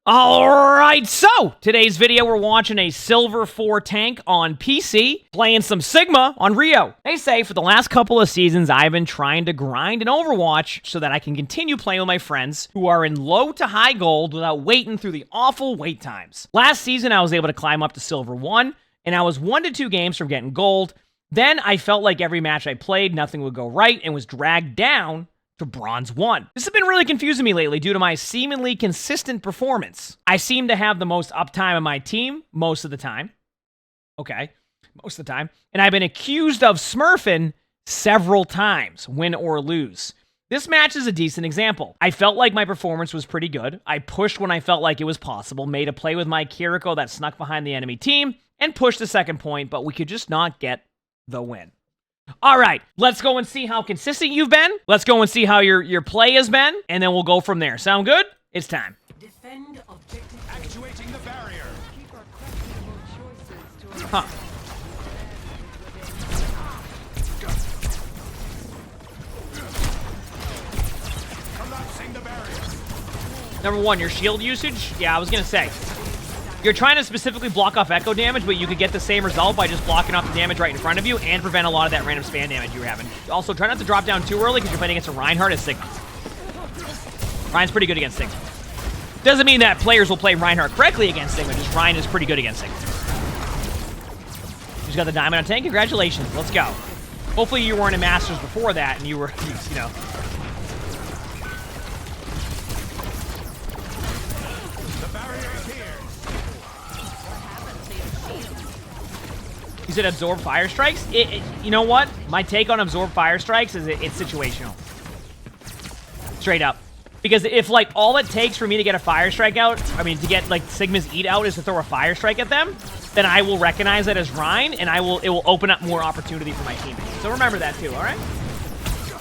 Alright, so today's video we're watching a Silver 4 tank on PC, playing some Sigma on Rio. They say for the last couple of seasons I've been trying to grind in Overwatch so that I can continue playing with my friends who are in low to high gold without waiting through the awful wait times. Last season I was able to climb up to Silver 1, and I was 1 to 2 games from getting gold. Then I felt like every match I played nothing would go right and was dragged down to Bronze 1. This has been really confusing me lately due to my seemingly consistent performance. I seem to have the most uptime on my team most of the time. Okay, most of the time. And I've been accused of smurfing several times, win or lose. This match is a decent example. I felt like my performance was pretty good. I pushed when I felt like it was possible, made a play with my Kiriko that snuck behind the enemy team, and pushed the second point, but we could just not get the win. All right, let's go and see how consistent you've been. Let's go and see how your play has been, and then we'll go from there. Sound good? It's time. Defend objective. Actuating the barrier. Keep our questionable choices to Huh. Collapsing the barrier. Number one, your shield usage. Yeah, I was gonna say. You're trying to specifically block off echo damage, but you could get the same result by just blocking off the damage right in front of you and prevent a lot of that random spam damage you were having. Also, try not to drop down too early because you're playing against a Reinhardt as Sigma. Ryan's pretty good against Sigma. Doesn't mean that players will play Reinhardt correctly against Sigma, just Ryan is pretty good against Sigma. He's got the diamond on tank. Congratulations. Let's go. Hopefully you weren't in Masters before that and you were, you know. You said absorb fire strikes? You know what? My take on absorb fire strikes is it's situational. Straight up. Because if, like, all it takes for me to get a fire strike out, I mean, to get, like, Sigma's eat out is to throw a fire strike at them, then I will recognize that as Rhine, and it will open up more opportunity for my teammates. So remember that, too, all right?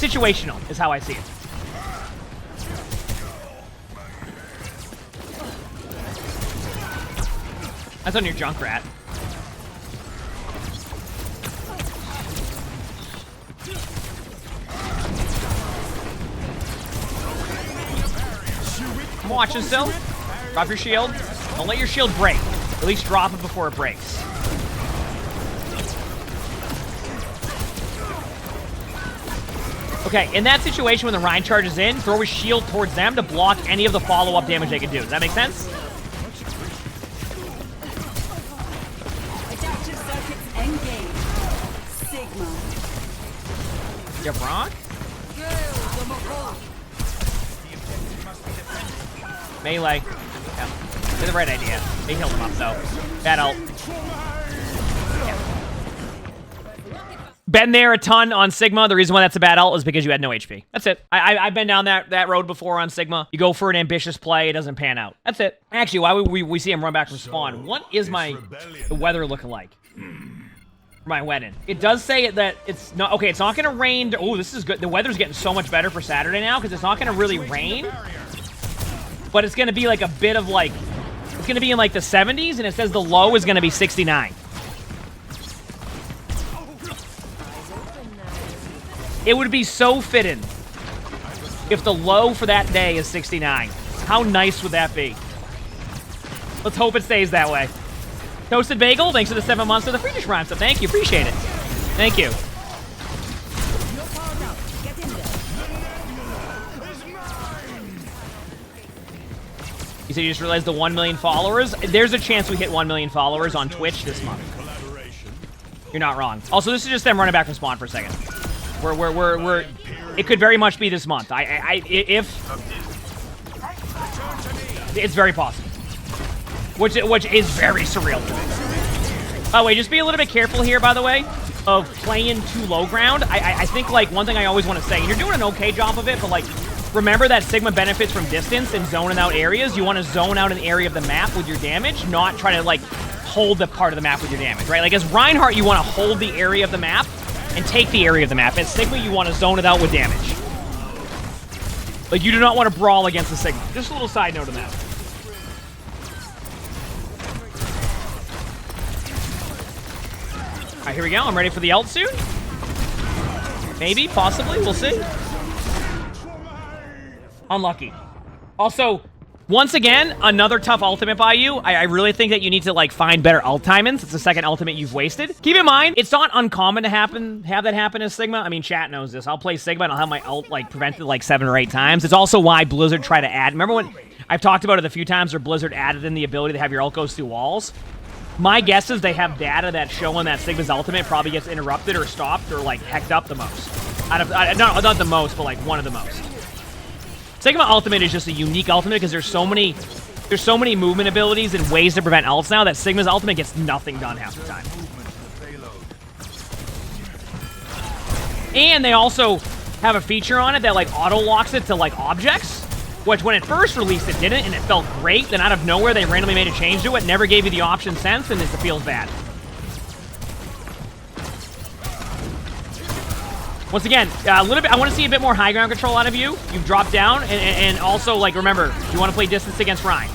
Situational is how I see it. That's on your Junkrat. I'm watching still. Drop your shield. Don't let your shield break. At least drop it before it breaks. Okay, in that situation when the Rhine charges in, throw a shield towards them to block any of the follow-up damage they can do. Does that make sense? adaptive circuits engaged. Sigma. Yeah, Bronk? Melee. Yeah. Did the right idea. They healed him up, though. Bad ult. Yeah. Been there a ton on Sigma. The reason why that's a bad ult is because you had no HP. That's it. I've been down that road before on Sigma. You go for an ambitious play, it doesn't pan out. That's it. Actually, why would we see him run back from spawn? What is the weather looking like? My wedding. It does say that it's not... Okay, it's not going to rain... Oh, this is good. The weather's getting so much better for Saturday now because it's not going to really rain. But it's going to be like a bit of like... It's going to be in like the 70s, and it says the low is going to be 69. It would be so fitting if the low for that day is 69. How nice would that be? Let's hope it stays that way. Toasted Bagel, thanks for the 7 months for the free dish rhyme. So thank you, appreciate it. Thank you. You said you just realized the 1 million followers? There's a chance we hit 1 million followers on Twitch this month. You're not wrong. Also, this is just them running back from spawn for a second. It could very much be this month. If it's very possible. Which is very surreal to me. By the way, just be a little bit careful here, by the way, of playing too low ground. I think, like, one thing I always want to say, and you're doing an okay job of it, but, like, remember that Sigma benefits from distance and zoning out areas. You want to zone out an area of the map with your damage, not try to, like, hold the part of the map with your damage, right? Like, as Reinhardt, you want to hold the area of the map and take the area of the map. As Sigma, you want to zone it out with damage. Like, you do not want to brawl against the Sigma. Just a little side note on that. All right, here we go. I'm ready for the ult soon. Maybe, possibly, we'll see. Unlucky. Also, Once again, another tough ultimate by you. I really think that you need to, like, find better ult timings. It's the second ultimate you've wasted. Keep in mind, it's not uncommon to have that happen as Sigma. I mean, chat knows this. I'll play Sigma and I'll have my ult, like, prevented, like, 7 or 8 times. It's also why Blizzard tried to add... Remember when... I've talked about it a few times where Blizzard added in the ability to have your ult goes through walls? My guess is they have data that's showing that Sigma's ultimate probably gets interrupted or stopped or, like, hecked up the most. Not the most, but, like, one of the most. Sigma ultimate is just a unique ultimate because there's so many movement abilities and ways to prevent ults now that Sigma's ultimate gets nothing done half the time. And they also have a feature on it that like auto locks it to like objects, which when it first released it didn't and it felt great. Then out of nowhere they randomly made a change to it, never gave you the option since, and it feels bad. Once again, a little bit. I want to see a bit more high ground control out of you. You've dropped down, and also, like, remember, you want to play distance against Ryan.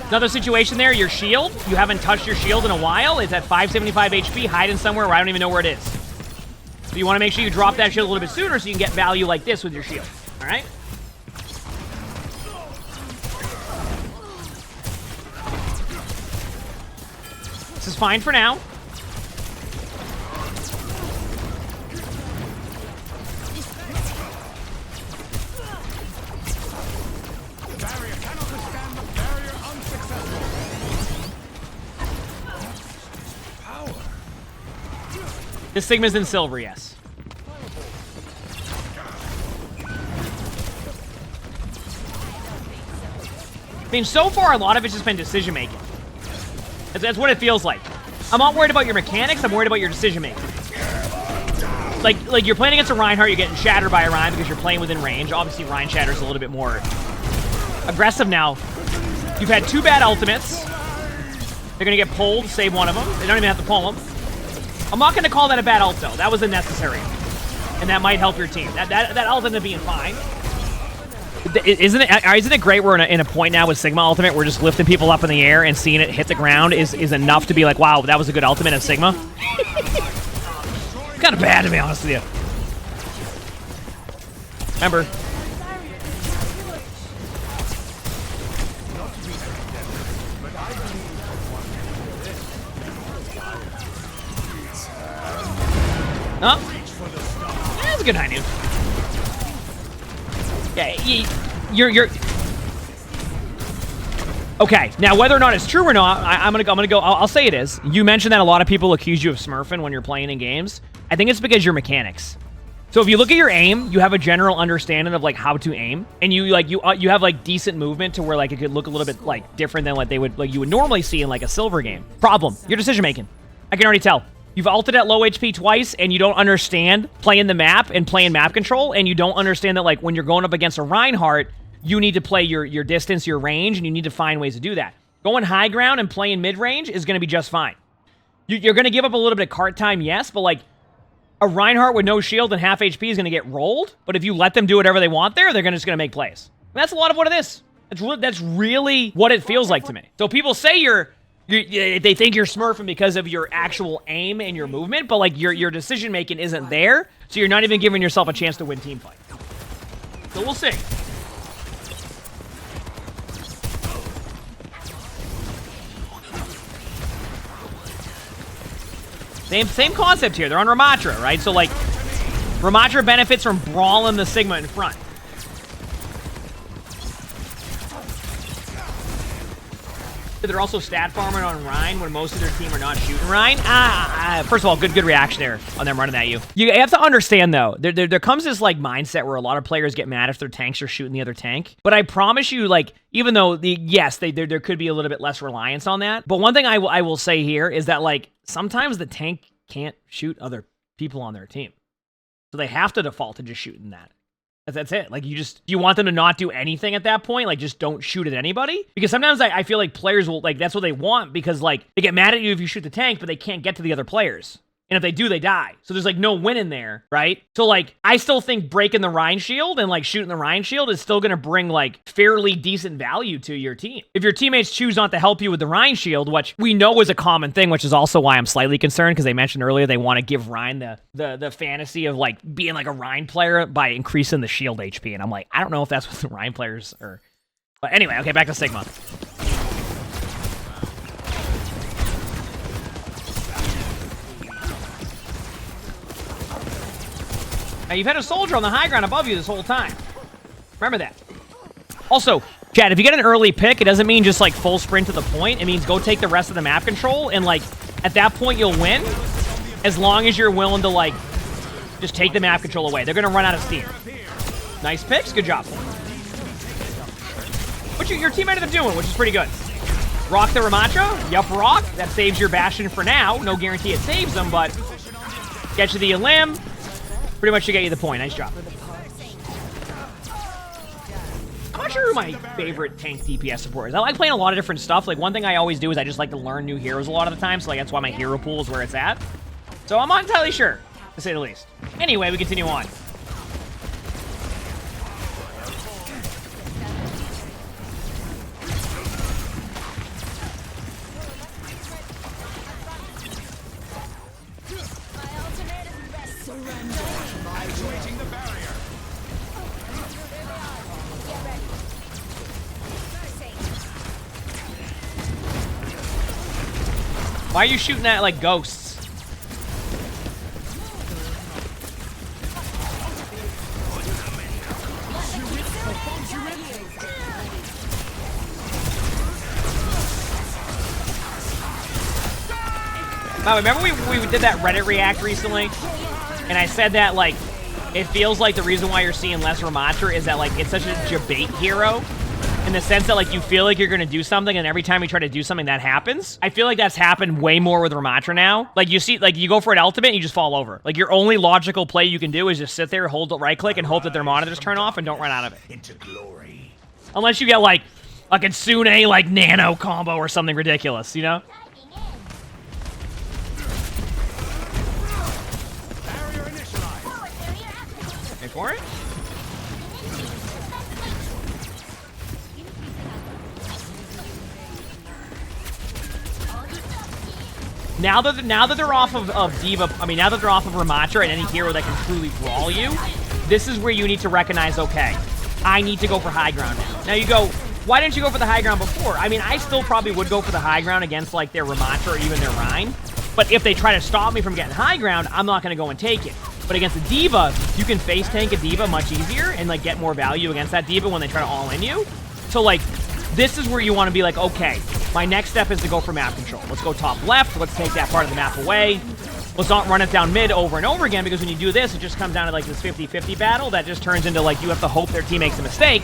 Another situation there, your shield. You haven't touched your shield in a while. It's at 575 HP, hiding somewhere where I don't even know where it is. So you want to make sure you drop that shield a little bit sooner so you can get value like this with your shield. All right? This is fine for now. This Sigma's in silver, yes. I mean, so far, a lot of it's just been decision-making. That's what it feels like. I'm not worried about your mechanics, I'm worried about your decision-making. Like you're playing against a Reinhardt, you're getting shattered by a Ryan because you're playing within range. Obviously, Ryan Shatter's a little bit more aggressive now. You've had 2 bad ultimates. They're gonna get pulled, save one of them. They don't even have to pull them. I'm not going to call that a bad ult, though. That was unnecessary. And that might help your team. That ult ended up being fine. Isn't it great we're in a point now with Sigma Ultimate? We're just lifting people up in the air and seeing it hit the ground is enough to be like, wow, that was a good ultimate of Sigma. It's kind of bad, to be honest with you. Remember. Oh, yeah, that's a good high noon. Yeah, you're. Okay, now whether or not it's true or not, I'm gonna go. I'll say it is. You mentioned that a lot of people accuse you of smurfing when you're playing in games. I think it's because your mechanics. So if you look at your aim, you have a general understanding of like how to aim, and you have like decent movement to where like it could look a little bit like different than what you would normally see in like a silver game. Problem: your decision making. I can already tell. You've ulted at low HP twice, and you don't understand playing the map and playing map control, and you don't understand that, like, when you're going up against a Reinhardt, you need to play your distance, your range, and you need to find ways to do that. Going high ground and playing mid-range is going to be just fine. You're going to give up a little bit of cart time, yes, but, like, a Reinhardt with no shield and half HP is going to get rolled, but if you let them do whatever they want there, they're just going to make plays. And that's a lot of what it is. That's really what it feels like to me. So people say they think you're smurfing because of your actual aim and your movement, but like your decision making isn't there, so you're not even giving yourself a chance to win team fight. So we'll see. Same concept here. They're on Ramatra, right? So like Ramatra benefits from brawling the Sigma in front. They're also stat farming on Ryan when most of their team are not shooting Ryan. First of all, good reaction there on them running at you. You have to understand, though, there comes this, like, mindset where a lot of players get mad if their tanks are shooting the other tank. But I promise you, like, even though, there could be a little bit less reliance on that. But one thing I will say here is that, like, sometimes the tank can't shoot other people on their team. So they have to default to just shooting that. That's it. Like, you want them to not do anything at that point? Like, just don't shoot at anybody? Because sometimes I feel like players will, like, that's what they want because, like, they get mad at you if you shoot the tank, but they can't get to the other players. And if they do, they die. So there's, like, no win in there, right? So, like, I still think breaking the Rhine shield and, like, shooting the Rhine shield is still going to bring, like, fairly decent value to your team. If your teammates choose not to help you with the Rhine shield, which we know is a common thing, which is also why I'm slightly concerned, because they mentioned earlier they want to give Rhine the fantasy of, like, being, like, a Rhine player by increasing the shield HP. And I'm like, I don't know if that's what the Rhine players are But anyway, okay, back to Sigma. Now, you've had a soldier on the high ground above you this whole time. Remember that. Also, Chad, if you get an early pick, it doesn't mean just, like, full sprint to the point. It means go take the rest of the map control, and, like, at that point, you'll win, as long as you're willing to, like, just take the map control away. They're going to run out of steam. Nice picks. Good job. What your team ended up doing, which is pretty good. Rock the Ramacho. Yup, rock. That saves your Bastion for now. No guarantee it saves them, but get you the limb. Pretty much should get you the point. Nice job. I'm not sure who my favorite tank DPS support is. I like playing a lot of different stuff. Like, one thing I always do is I just like to learn new heroes a lot of the time, so like that's why my hero pool is where it's at. So I'm not entirely sure, to say the least. Anyway, we continue on. Evacuating the barrier. Why are you shooting at, like, ghosts? Now, remember we did that Reddit react recently? And I said that, like, it feels like the reason why you're seeing less Ramatra is that, like, it's such a debate hero. In the sense that, like, you feel like you're going to do something, and every time you try to do something, that happens. I feel like that's happened way more with Ramatra now. Like, you see, like, you go for an ultimate, and you just fall over. Like, your only logical play you can do is just sit there, hold the right-click, and hope that their monitors turn off and don't run out of it. Into glory. Unless you get, like, a Kitsune, like, nano combo or something ridiculous, you know? Barrier initialized. Wait for it. Now that they're off of Diva, I mean, now that they're off of Ramatra and any hero that can truly brawl you, this is where you need to recognize, okay, I need to go for high ground now. Now you go, why didn't you go for the high ground before? I mean, I still probably would go for the high ground against, like, their Ramatra or even their Rhine. But if they try to stop me from getting high ground, I'm not going to go and take it. But against a Diva, you can face tank a Diva much easier and, like, get more value against that Diva when they try to all-in you. So, like, this is where you want to be like, okay, my next step is to go for map control. Let's go top left. Let's take that part of the map away. Let's not run it down mid over and over again, because when you do this, it just comes down to, like, this 50-50 battle that just turns into, like, you have to hope their team makes a mistake.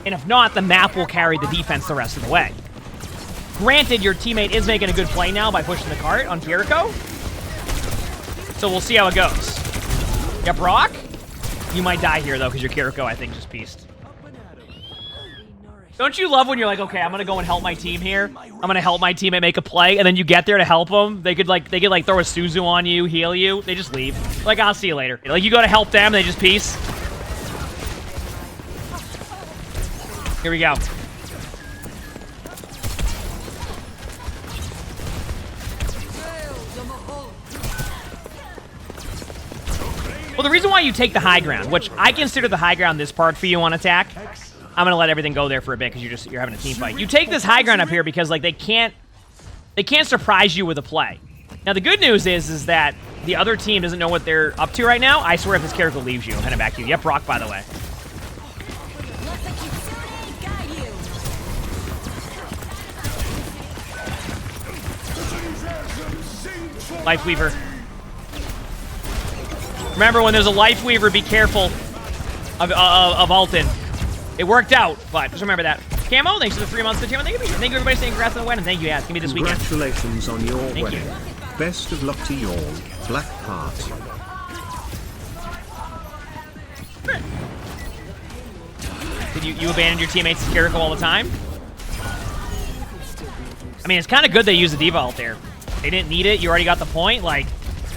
And if not, the map will carry the defense the rest of the way. Granted, your teammate is making a good play now by pushing the cart on Jericho. So we'll see how it goes. Yep, Rock. You might die here, though, because your Kiriko, I think, just pieced. Don't you love when you're like, okay, I'm gonna go and help my team here. I'm gonna help my teammate make a play, and then you get there to help them. They could like throw a Suzu on you, heal you. They just leave. Like, I'll see you later. Like, you go to help them, they just piece. Here we go. Well, the reason why you take the high ground, which I consider the high ground this part for you on attack. I'm gonna let everything go there for a bit because you're having a team fight. You take this high ground up here because, like, they can't surprise you with a play. Now the good news is that the other team doesn't know what they're up to right now. I swear if this character leaves you, I'm heading back to you. Yep, Rock, by the way. Life Weaver. Remember, when there's a Life Weaver, be careful of Alton. It worked out, but just remember that. Camo, thanks for the 3 months to the channel. Thank you, everybody, saying congrats on the wedding. Thank you, guys. Give me this weekend. Congratulations on your Thank wedding. you. Best of luck to your black heart. Did you abandon your teammates to Kiriko all the time? I mean, it's kind of good they used the Diva ult there. They didn't need it. You already got the point. Like,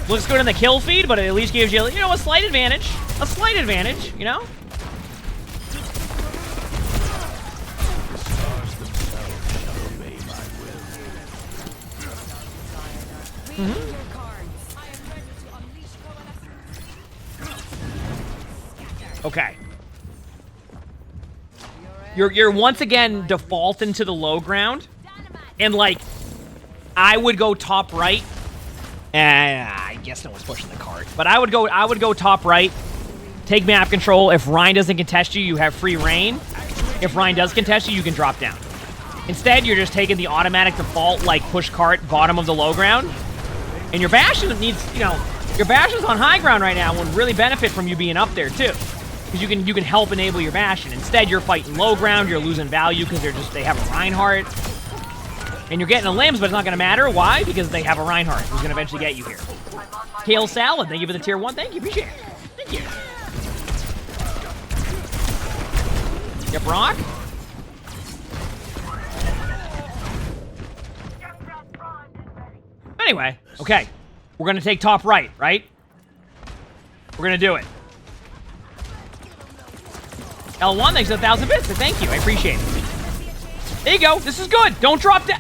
looks good in the kill feed, but it at least gives you, you know, a slight advantage. A slight advantage, you know? Okay. you're once again defaulting to the low ground. And, like, I would go top right. I guess no one's pushing the cart. But I would go top right. Take map control. If Ryan doesn't contest you, you have free reign. If Ryan does contest you, you can drop down. Instead, you're just taking the automatic default, like, push cart, bottom of the low ground. And your Bastion needs, you know, your Bastion's on high ground right now would really benefit from you being up there, too. Because you can help enable your Bastion. Instead, you're fighting low ground, you're losing value because they have a Reinhardt. And you're getting the limbs, but it's not going to matter. Why? Because they have a Reinhardt who's going to eventually get you here. Kale Salad, thank you for the tier 1. Thank you, appreciate it. Thank you. Yep, Brock. Anyway, okay. We're going to take top right, right? We're going to do it. L1, thanks for 1,000 bits. So thank you. I appreciate it. There you go. This is good. Don't drop down.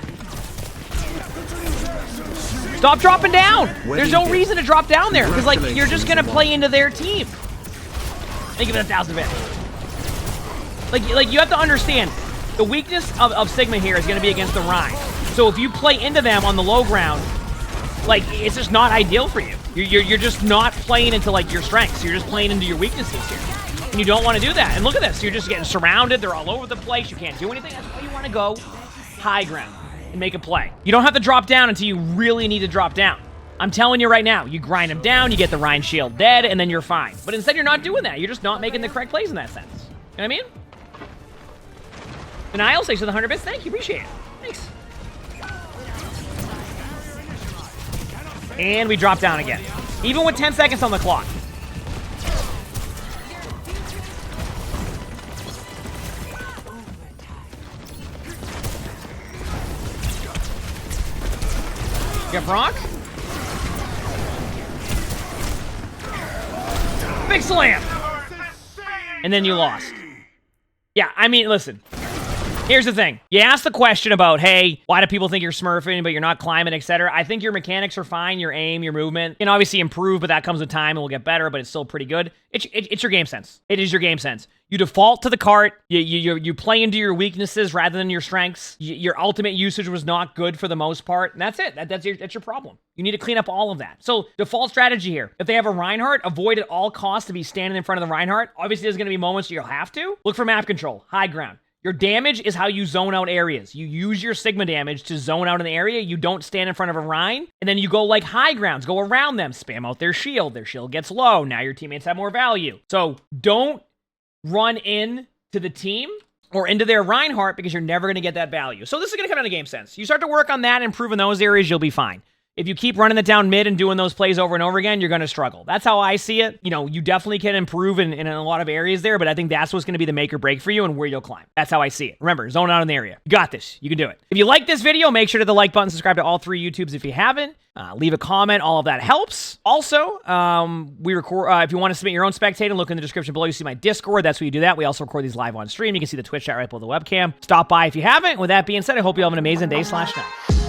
Stop dropping down. There's no reason to drop down there because, like, you're just going to play into their team. Thank you for 1,000 bits. Like you have to understand, the weakness of Sigma here is going to be against the Rhine. So if you play into them on the low ground, like, it's just not ideal for you. You're just not playing into, like, your strengths. You're just playing into your weaknesses here. And you don't want to do that. And look at this. You're just getting surrounded. They're all over the place. You can't do anything. That's why you want to go high ground and make a play. You don't have to drop down until you really need to drop down. I'm telling you right now, you grind them down, you get the Rhine shield dead, and then you're fine. But instead, you're not doing that. You're just not making the correct plays in that sense. You know what I mean? Denial, thanks for the 100 bits. Thank you. Appreciate it. Thanks. And we drop down again. Even with 10 seconds on the clock. Get Brock. Big slam. And then you lost. Yeah, I mean, listen. Here's the thing. You asked the question about, hey, why do people think you're smurfing, but you're not climbing, etc. I think your mechanics are fine, your aim, your movement. You can obviously improve, but that comes with time and will get better, but it's still pretty good. It's your game sense. It is your game sense. You default to the cart. You play into your weaknesses rather than your strengths. Your ultimate usage was not good for the most part, and that's it. That's your problem. You need to clean up all of that. So default strategy here. If they have a Reinhardt, avoid at all costs to be standing in front of the Reinhardt. Obviously, there's going to be moments where you'll have to. Look for map control, high ground. Your damage is how you zone out areas. You use your Sigma damage to zone out an area. You don't stand in front of a Rhine. And then you go like high grounds. Go around them. Spam out their shield. Their shield gets low. Now your teammates have more value. So don't run in to the team or into their Reinhardt because you're never going to get that value. So this is going to come down to game sense. You start to work on that and improve in those areas, you'll be fine. If you keep running it down mid and doing those plays over and over again, you're going to struggle. That's how I see it. You know, you definitely can improve in a lot of areas there, but I think that's what's going to be the make or break for you and where you'll climb. That's how I see it. Remember, zone out in the area. You got this. You can do it. If you like this video, make sure to hit the like button, subscribe to all 3 YouTubes if you haven't. Leave a comment. All of that helps. Also, we record, if you want to submit your own spectating, look in the description below. You see my Discord. That's where you do that. We also record these live on stream. You can see the Twitch chat right below the webcam. Stop by if you haven't. With that being said, I hope you have an amazing day/night.